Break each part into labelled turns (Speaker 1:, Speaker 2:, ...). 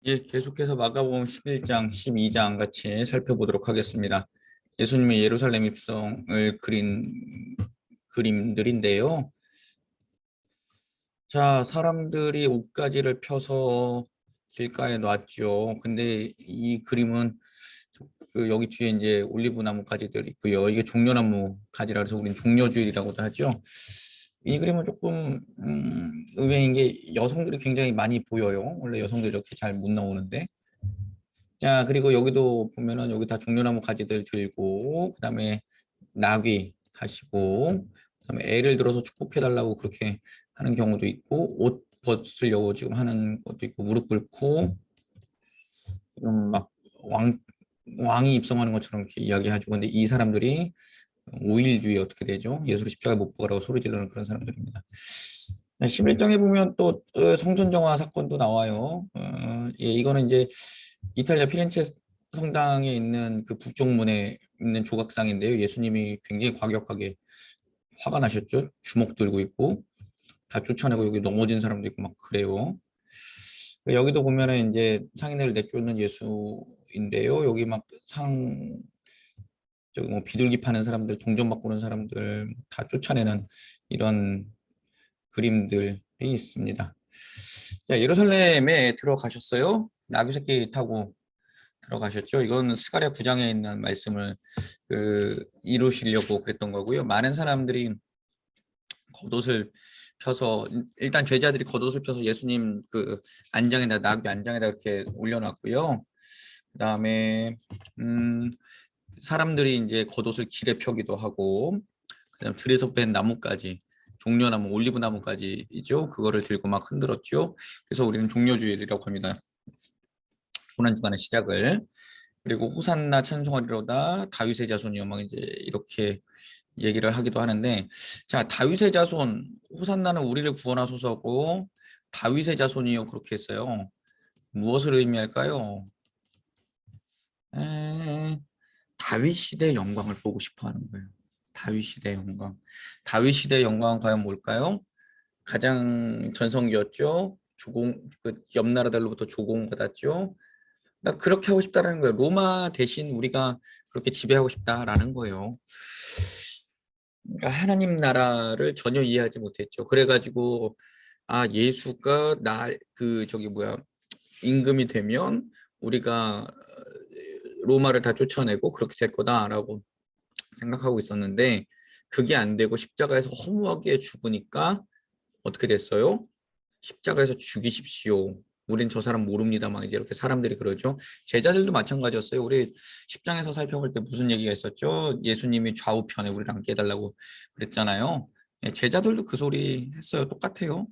Speaker 1: 예, 계속해서 마가복음 11장, 12장 같이 살펴보도록 하겠습니다. 예수님의 예루살렘 입성을 그린 그림들인데요. 자, 사람들이 옷가지를 펴서 길가에 놨죠. 근데 이 그림은 여기 뒤에 이제 올리브 나무 가지들 있고요. 이게 종려나무 가지라 해서 우리는 종려주일이라고도 하죠. 이 그림은 조금 의외인 게 여성들이 굉장히 많이 보여요. 원래 여성들이 이렇게 잘 못 나오는데. 자, 그리고 여기도 보면은 여기 다 종려나무 가지들 들고, 그다음에 나귀 타시고, 그다음에 애를 들어서 축복해달라고 그렇게 하는 경우도 있고, 옷 벗으려고 지금 하는 것도 있고, 무릎 꿇고, 지금 막 왕이 입성하는 것처럼 이렇게 이야기하죠. 근데 이 사람들이 5일 뒤에 어떻게 되죠? 예수를 십자가에 못 박으라고 소리 지르는 그런 사람들입니다. 11장에 보면 또 성전 정화 사건도 나와요. 예, 이거는 이제 이탈리아 피렌체 성당에 있는 그 북쪽문에 있는 조각상인데요. 예수님이 굉장히 과격하게 화가 나셨죠. 주먹 들고 있고 다 쫓아내고 여기 넘어진 사람도 있고 막 그래요. 여기도 보면은 이제 상인을 내쫓는 예수인데요. 여기 막 저기 뭐 비둘기 파는 사람들, 동전 바꾸는 사람들 다 쫓아내는 이런 그림들이 있습니다. 자, 예루살렘에 들어가셨어요. 나귀 새끼 타고 들어가셨죠. 이건 스가랴 9장에 있는 말씀을 이루시려고 그랬던 거고요. 많은 사람들이 겉옷을 펴서 일단 제자들이 겉옷을 펴서 예수님 그 안장에다 나귀 안장에다 이렇게 올려놨고요. 그다음에 사람들이 이제 겉옷을 길에 펴기도 하고 그다음 들에서 뺀 나뭇가지 종려나무 올리브나무까지이죠. 그거를 들고 막 흔들었죠. 그래서 우리는 종려주일이라고 합니다. 고난주간의 시작을. 그리고 호산나 찬송하리로다 다윗의 자손이요 막 이제 이렇게 얘기를 하기도 하는데, 자, 다윗의 자손 호산나는 우리를 구원하소서고 다윗의 자손이요 그렇게 했어요. 무엇을 의미할까요? 에, 다윗 시대의 영광을 보고 싶어 하는 거예요. 다윗 시대의 영광. 다윗 시대의 영광은 과연 뭘까요? 가장 전성기였죠. 그 옆나라들로부터 조공받았죠. 나 그렇게 하고 싶다라는 거예요. 로마 대신 우리가 그렇게 지배하고 싶다라는 거예요. 그러니까 하나님 나라를 전혀 이해하지 못했죠. 그래가지고 아 예수가 나 그 저기 뭐야 임금이 되면 우리가 로마를 다 쫓아내고 그렇게 될 거다라고 생각하고 있었는데 그게 안 되고 십자가에서 허무하게 죽으니까 어떻게 됐어요? 십자가에서 죽이십시오. 우린 저 사람 모릅니다. 막 이제 이렇게 사람들이 그러죠. 제자들도 마찬가지였어요. 우리 10장에서 살펴볼 때 무슨 얘기가 있었죠? 예수님이 좌우편에 우리를 앉게 해달라고 그랬잖아요. 예, 제자들도 그 소리 했어요. 똑같아요.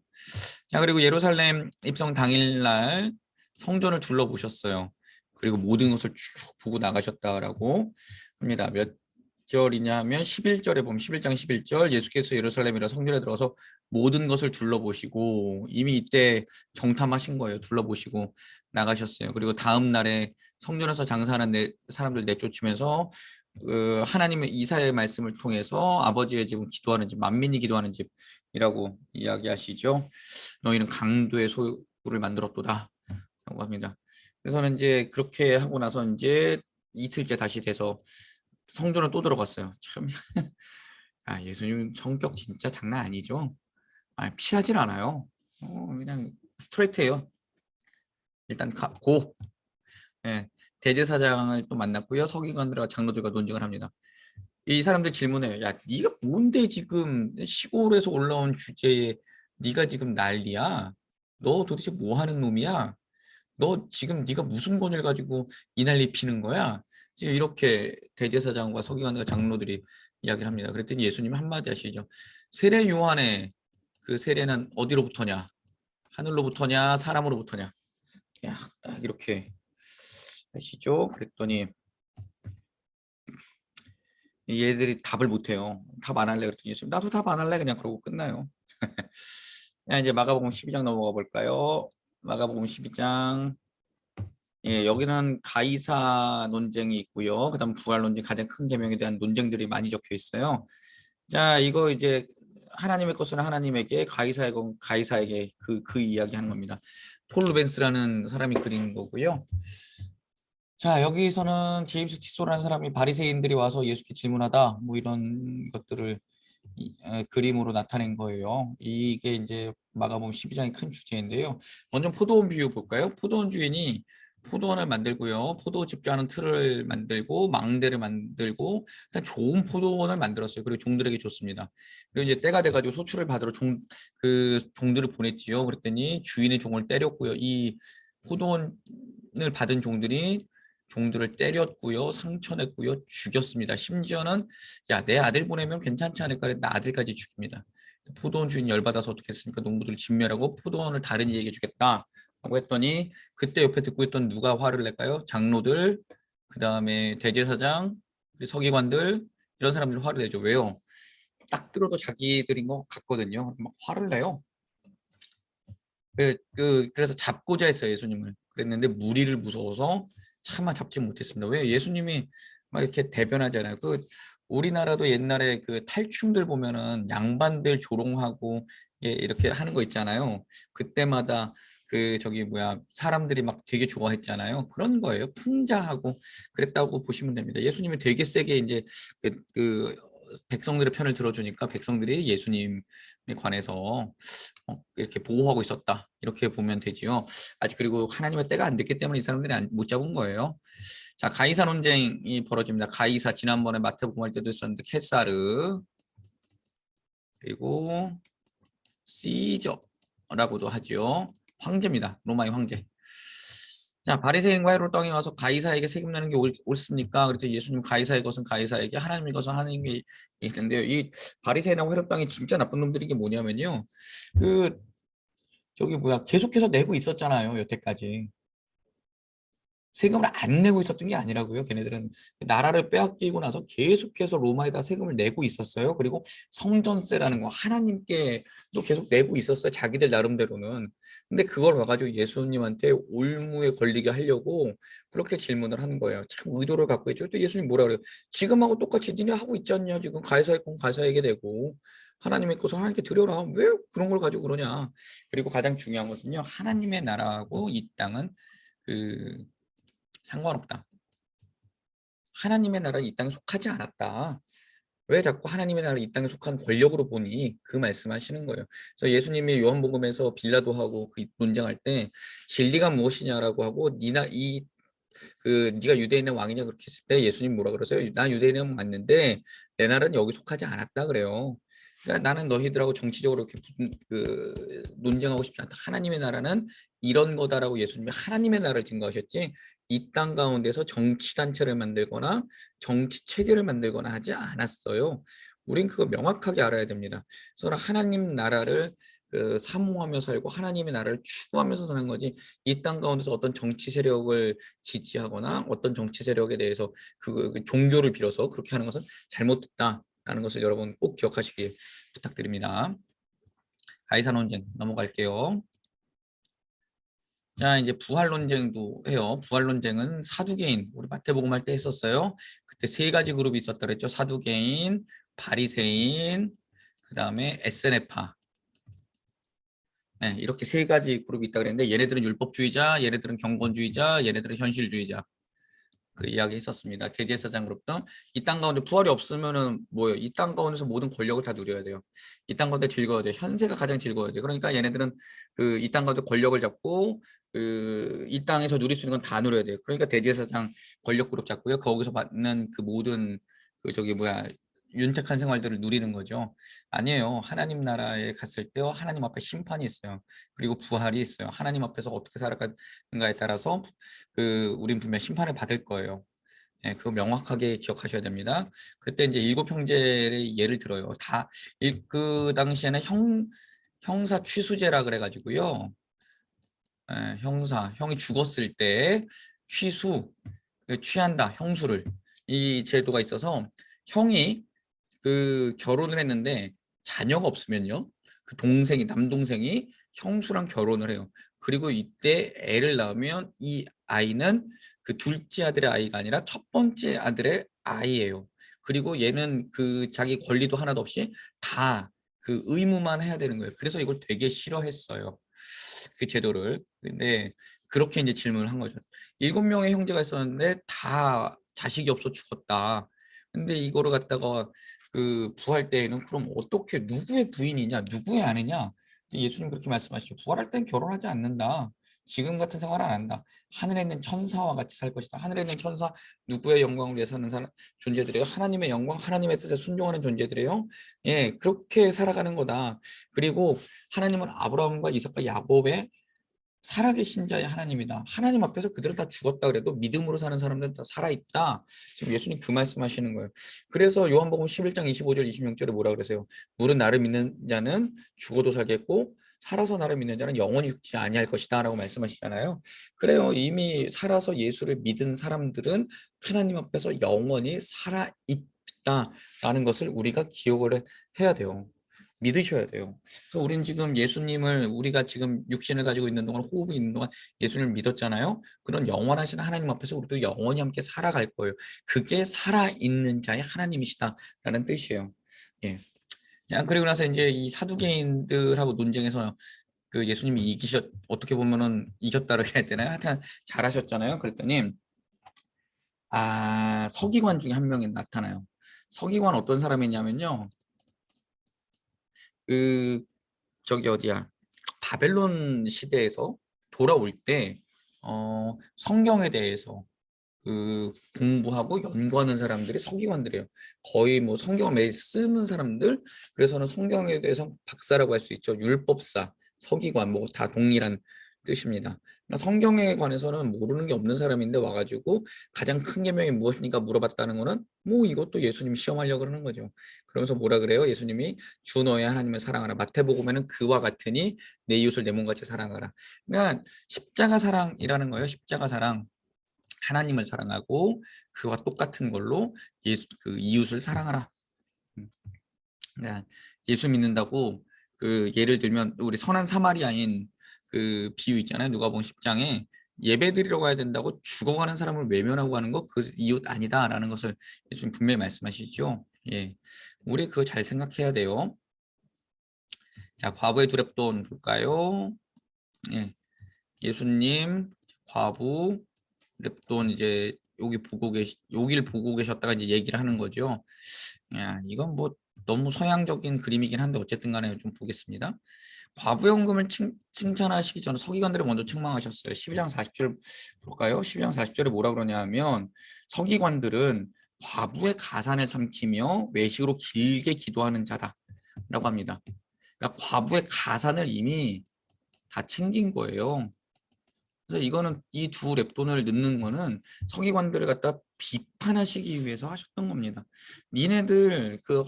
Speaker 1: 자, 그리고 예루살렘 입성 당일날 성전을 둘러보셨어요. 그리고 모든 것을 쭉 보고 나가셨다라고 합니다. 몇 절이냐 하면 11절에 보면 11장 11절 예수께서 예루살렘이라 성전에 들어가서 모든 것을 둘러보시고 이미 이때 정탐하신 거예요. 둘러보시고 나가셨어요. 그리고 다음 날에 성전에서 장사하는 사람들 내쫓으면서 하나님의 이사의 말씀을 통해서 아버지의 집은 기도하는 집, 만민이 기도하는 집이라고 이야기하시죠. 너희는 강도의 소유를 만들었도다 라고 합니다. 그래서는 이제 그렇게 하고 나서 이제 이틀째 다시 돼서 성전을 또 들어갔어요. 참, 아, 예수님 성격 진짜 장난 아니죠. 아, 피하질 않아요. 그냥 스트레이트예요. 일단 고. 예, 대제사장을 또 만났고요. 서기관들과 장로들과 논쟁을 합니다. 이 사람들 질문해요. 야, 네가 뭔데 지금 시골에서 올라온 주제에 네가 지금 난리야? 너 도대체 뭐 하는 놈이야? 너 지금 네가 무슨 권위를 가지고 이 난리 피는 거야? 지금 이렇게 대제사장과 서기관과 장로들이 이야기를 합니다. 그랬더니 예수님이 한마디 하시죠. 세례 요한의 그 세례는 어디로부터냐? 하늘로부터냐? 사람으로부터냐? 야, 딱 이렇게 하시죠. 그랬더니 얘들이 답을 못해요. 답 안 할래 그랬더니 예수님 나도 답 안 할래 그냥 그러고 끝나요. 자, 이제 마가복음 12장 넘어가 볼까요? 마가복음 12장. 예, 여기는 가이사 논쟁이 있고요. 그다음 부활 논쟁 가장 큰 계명에 대한 논쟁들이 많이 적혀 있어요. 자, 이거 이제 하나님의 것은 하나님에게, 가이사의 건 가이사에게, 그 이야기 하는 겁니다. 폴 루벤스라는 사람이 그린 거고요. 자, 여기서는 제임스 티소라는 사람이 바리새인들이 와서 예수께 질문하다, 뭐 이런 것들을 그림으로 나타낸 거예요. 이게 이제 마가복음 12장의 큰 주제인데요. 먼저 포도원 비유 볼까요? 포도원 주인이 포도원을 만들고요. 포도 집주하는 틀을 만들고 망대를 만들고 일단 좋은 포도원을 만들었어요. 그리고 종들에게 줬습니다. 그리고 이제 때가 돼가지고 소출을 받으러 그 종들을 보냈지요. 그랬더니 주인의 종을 때렸고요. 이 포도원을 받은 종들을 때렸고요, 상처냈고요, 죽였습니다. 심지어는 야, 내 아들 보내면 괜찮지 않을까 했는데 아들까지 죽입니다. 포도원 주인 열받아서 어떻게 했습니까? 농부들을 진멸하고 포도원을 다른 이에게 주겠다 라고 했더니 그때 옆에 듣고 있던 누가 화를 낼까요? 장로들, 그 다음에 대제사장, 서기관들, 이런 사람들이 화를 내죠. 왜요? 딱 들어도 자기들인 것 같거든요. 막 화를 내요. 그래서 잡고자 했어요, 예수님을. 그랬는데 무리를 무서워서 차마 잡지 못했습니다. 왜? 예수님이 막 이렇게 대변하잖아요. 우리나라도 옛날에 그 탈춤들 보면은 양반들 조롱하고 이렇게 하는 거 있잖아요. 그때마다 사람들이 막 되게 좋아했잖아요. 그런 거예요. 풍자하고 그랬다고 보시면 됩니다. 예수님이 되게 세게 이제 백성들의 편을 들어주니까 백성들이 예수님에 관해서 이렇게 보호하고 있었다, 이렇게 보면 되지요. 아직 그리고 하나님의 때가 안 됐기 때문에 이 사람들이 못 잡은 거예요. 자, 가이사 논쟁이 벌어집니다. 가이사, 지난번에 마태복음 할 때도 있었는데 케사르, 그리고 시저라고도 하죠. 황제입니다. 로마의 황제. 자, 바리새인과 헤롯 땅에 와서 가이사에게 세금내는 게 옳습니까? 그랬더니 예수님, 가이사의 것은 가이사에게, 하나님의 것은 하나님께 있는데요. 이 바리새인하고 헤롯 땅이 진짜 나쁜 놈들이 게 뭐냐면요. 계속해서 내고 있었잖아요, 여태까지. 세금을 안 내고 있었던 게 아니라고요. 걔네들은 나라를 빼앗기고 나서 계속해서 로마에다 세금을 내고 있었어요. 그리고 성전세라는 거 하나님께도 계속 내고 있었어요. 자기들 나름대로는. 근데 그걸 와가지고 예수님한테 올무에 걸리게 하려고 그렇게 질문을 하는 거예요. 참 의도를 갖고 있죠. 또 예수님 뭐라 그래요? 지금하고 똑같이 니네 하고 있지 않냐? 지금 가이사의 건 가이사에게 내고 하나님의 것을 하나님께 드려라. 왜 그런 걸 가지고 그러냐? 그리고 가장 중요한 것은요. 하나님의 나라하고 이 땅은 상관없다. 하나님의 나라는 이 땅에 속하지 않았다. 왜 자꾸 하나님의 나라를 이 땅에 속한 권력으로 보니, 그 말씀하시는 거예요. 그래서 예수님이 요한복음에서 빌라도하고 논쟁할 때 진리가 무엇이냐라고 하고 네가 유대인의 왕이냐 그렇게 했을 때 예수님 뭐라 그러세요? 난 유대인의 왕 맞는데 내 나라는 여기 속하지 않았다 그래요. 그러니까 나는 너희들하고 정치적으로 이렇게 논쟁하고 싶지 않다. 하나님의 나라는 이런 거다라고 예수님이 하나님의 나라를 증거하셨지, 이 땅 가운데서 정치 단체를 만들거나 정치 체계를 만들거나 하지 않았어요. 우린 그거 명확하게 알아야 됩니다. 그래서 하나님 나라를 사모하며 살고 하나님의 나라를 추구하면서 사는 거지, 이 땅 가운데서 어떤 정치 세력을 지지하거나 어떤 정치 세력에 대해서 그 종교를 빌어서 그렇게 하는 것은 잘못됐다라는 것을 여러분 꼭 기억하시길 부탁드립니다. 가이사 논쟁 넘어갈게요. 자, 이제 부활 논쟁도 해요. 부활 논쟁은 사두개인, 우리 마태복음 할 때 했었어요. 그때 세 가지 그룹이 있었다 그랬죠. 사두개인, 바리새인, 그 다음에 에세네파. 네, 이렇게 세 가지 그룹이 있다 그랬는데 얘네들은 율법주의자, 얘네들은 경건주의자, 얘네들은 현실주의자. 그 이야기 했었습니다. 대제사장 그룹도 이 땅 가운데 부활이 없으면은 뭐예요? 이 땅 가운데서 모든 권력을 다 누려야 돼요. 이 땅 가운데 즐거워야 돼요. 현세가 가장 즐거워야 돼요. 그러니까 얘네들은 이 땅 가운데 권력을 잡고 이 땅에서 누릴 수 있는 건 다 누려야 돼요. 그러니까 대제사장 권력 그룹 잡고요. 거기서 받는 그 모든 윤택한 생활들을 누리는 거죠. 아니에요. 하나님 나라에 갔을 때요, 하나님 앞에 심판이 있어요. 그리고 부활이 있어요. 하나님 앞에서 어떻게 살아가는가에 따라서 우린 분명 심판을 받을 거예요. 예, 그거 명확하게 기억하셔야 됩니다. 그때 이제 일곱 형제의 예를 들어요. 그 당시에는 형사 취수제라 그래가지고요. 예, 형이 죽었을 때 취한다, 형수를. 이 제도가 있어서 형이 결혼을 했는데 자녀가 없으면요, 남동생이 형수랑 결혼을 해요. 그리고 이때 애를 낳으면 이 아이는 그 둘째 아들의 아이가 아니라 첫 번째 아들의 아이예요. 그리고 얘는 자기 권리도 하나도 없이 다 그 의무만 해야 되는 거예요. 그래서 이걸 되게 싫어했어요. 그 제도를. 근데 그렇게 이제 질문을 한 거죠. 7명의 형제가 있었는데 다 자식이 없어 죽었다. 근데 이거를 갖다가 그 부활 때에는 그럼 어떻게 누구의 부인이냐, 누구의 아내냐? 예수님 그렇게 말씀하시죠. 부활할 땐 결혼하지 않는다. 지금 같은 생활 안 한다. 하늘에 있는 천사와 같이 살 것이다. 하늘에 있는 천사 누구의 영광을 위해 사는 사람 존재들이에요. 하나님의 영광, 하나님의 뜻에 순종하는 존재들이에요. 예, 그렇게 살아가는 거다. 그리고 하나님은 아브라함과 이삭과 야곱의 살아계신 자의 하나님이다. 하나님 앞에서 그들은 다 죽었다 그래도 믿음으로 사는 사람들은 다 살아있다. 지금 예수님 그 말씀하시는 거예요. 그래서 요한복음 11장 25절 26절에 뭐라 그러세요? 물은 나를 믿는 자는 죽어도 살겠고 살아서 나를 믿는 자는 영원히 죽지 아니할 것이다 라고 말씀하시잖아요. 그래요. 이미 살아서 예수를 믿은 사람들은 하나님 앞에서 영원히 살아있다라는 것을 우리가 기억을 해야 돼요. 믿으셔야 돼요. 그래서 우리는 지금 예수님을 우리가 지금 육신을 가지고 있는 동안 호흡이 있는 동안 예수님을 믿었잖아요. 그런 영원하신 하나님 앞에서 우리도 영원히 함께 살아갈 거예요. 그게 살아있는 자의 하나님이시다라는 뜻이에요. 예. 그리고 나서 이제 이 사두개인들하고 논쟁에서 그 예수님이 어떻게 보면은 이겼다고 해야 되나요? 하여튼 잘하셨잖아요. 그랬더니 서기관 중에 한 명이 나타나요. 서기관 어떤 사람이냐면요. 그 저기 어디야? 바벨론 시대에서 돌아올 때 성경에 대해서 그 공부하고 연구하는 사람들이 서기관들이에요. 거의 뭐 성경을 매일 쓰는 사람들. 그래서는 성경에 대해서 박사라고 할 수 있죠. 율법사, 서기관 뭐 다 동일한 뜻입니다. 그러니까 성경에 관해서는 모르는 게 없는 사람인데 와가지고 가장 큰 계명이 무엇이니까 물어봤다는 거는 뭐 이것도 예수님 시험하려고 그러는 거죠. 그러면서 뭐라 그래요? 예수님이 주 너의 하나님을 사랑하라. 마태복음에는 그와 같으니 내 이웃을 내 몸같이 사랑하라. 그러니까 십자가 사랑이라는 거예요. 십자가 사랑. 하나님을 사랑하고 그와 똑같은 걸로 그 이웃을 사랑하라. 그러니까 예수 믿는다고 그 예를 들면 우리 선한 사마리아인 그 비유 있잖아요. 누가복음 10장에 예배드리러 가야 된다고 죽어가는 사람을 외면하고 가는 거 그 이웃 아니다라는 것을 예수님 분명히 말씀하시죠. 예, 우리 그거 잘 생각해야 돼요. 자, 과부의 두렵돈 볼까요? 예, 예수님 과부 랩돈 이제 여기를 보고 계셨다가 이제 얘기를 하는 거죠. 야, 이건 뭐 너무 서양적인 그림이긴 한데 어쨌든 간에 좀 보겠습니다. 과부연금을 칭찬하시기 전에 서기관들을 먼저 책망하셨어요. 12장 40절 볼까요? 12장 40절에 뭐라 그러냐 하면 서기관들은 과부의 가산을 삼키며 외식으로 길게 기도하는 자다라고 합니다. 그러니까 과부의 가산을 이미 다 챙긴 거예요. 그래서 이거는 이 두 랩돈을 넣는 거는 서기관들을 갖다 비판하시기 위해서 하셨던 겁니다. 니네들 그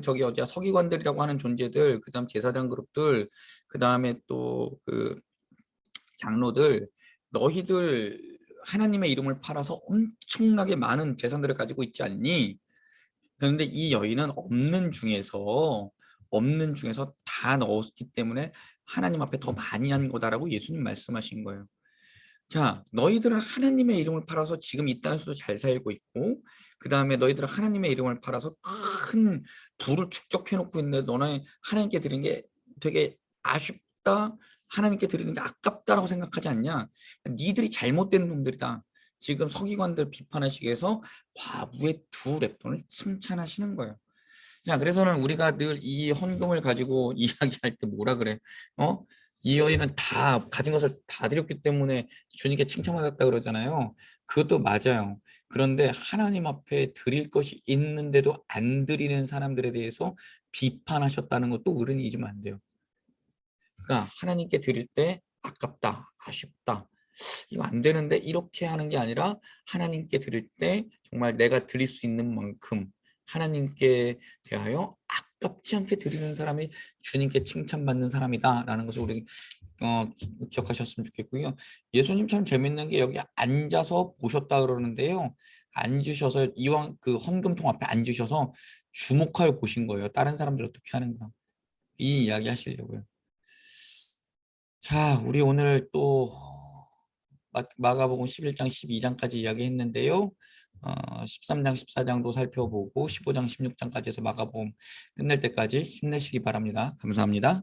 Speaker 1: 저기 어디야 서기관들이라고 하는 존재들, 그다음 제사장 그룹들, 그다음에 또 그 장로들, 너희들 하나님의 이름을 팔아서 엄청나게 많은 재산들을 가지고 있지 않니? 그런데 이 여인은 없는 중에서 다 넣었기 때문에 하나님 앞에 더 많이 한 거다라고 예수님 말씀하신 거예요. 자, 너희들은 하나님의 이름을 팔아서 지금 이 땅에서도 잘 살고 있고, 그 다음에 너희들은 하나님의 이름을 팔아서 큰 부를 축적해 놓고 있는데 너네 하나님께 드리는 게 되게 아쉽다, 하나님께 드리는 게 아깝다라고 생각하지 않냐? 니들이 잘못된 놈들이다. 지금 서기관들 비판하시기 위해서 과부의 두 랩돈을 칭찬하시는 거예요. 자, 그래서는 우리가 늘 이 헌금을 가지고 이야기할 때 뭐라 그래? 이 여인은 다 가진 것을 다 드렸기 때문에 주님께 칭찬받았다 그러잖아요. 그것도 맞아요. 그런데 하나님 앞에 드릴 것이 있는데도 안 드리는 사람들에 대해서 비판하셨다는 것도 어른이 잊으면 안 돼요. 그러니까 하나님께 드릴 때 아깝다, 아쉽다, 이거 안 되는데 이렇게 하는 게 아니라 하나님께 드릴 때 정말 내가 드릴 수 있는 만큼 하나님께 대하여 아깝지 않게 드리는 사람이 주님께 칭찬받는 사람이다라는 것을 우리 기억하셨으면 좋겠고요. 예수님 참 재밌는 게 여기 앉아서 보셨다 그러는데요. 앉으셔서 이왕 그 헌금통 앞에 앉으셔서 주목하여 보신 거예요. 다른 사람들 어떻게 하는가. 이 이야기 하시려고요. 자, 우리 오늘 또 마가복음 11장 12장까지 이야기했는데요. 13장 14장도 살펴보고 15장 16장까지 해서 마가복음 끝낼 때까지 힘내시기 바랍니다. 감사합니다.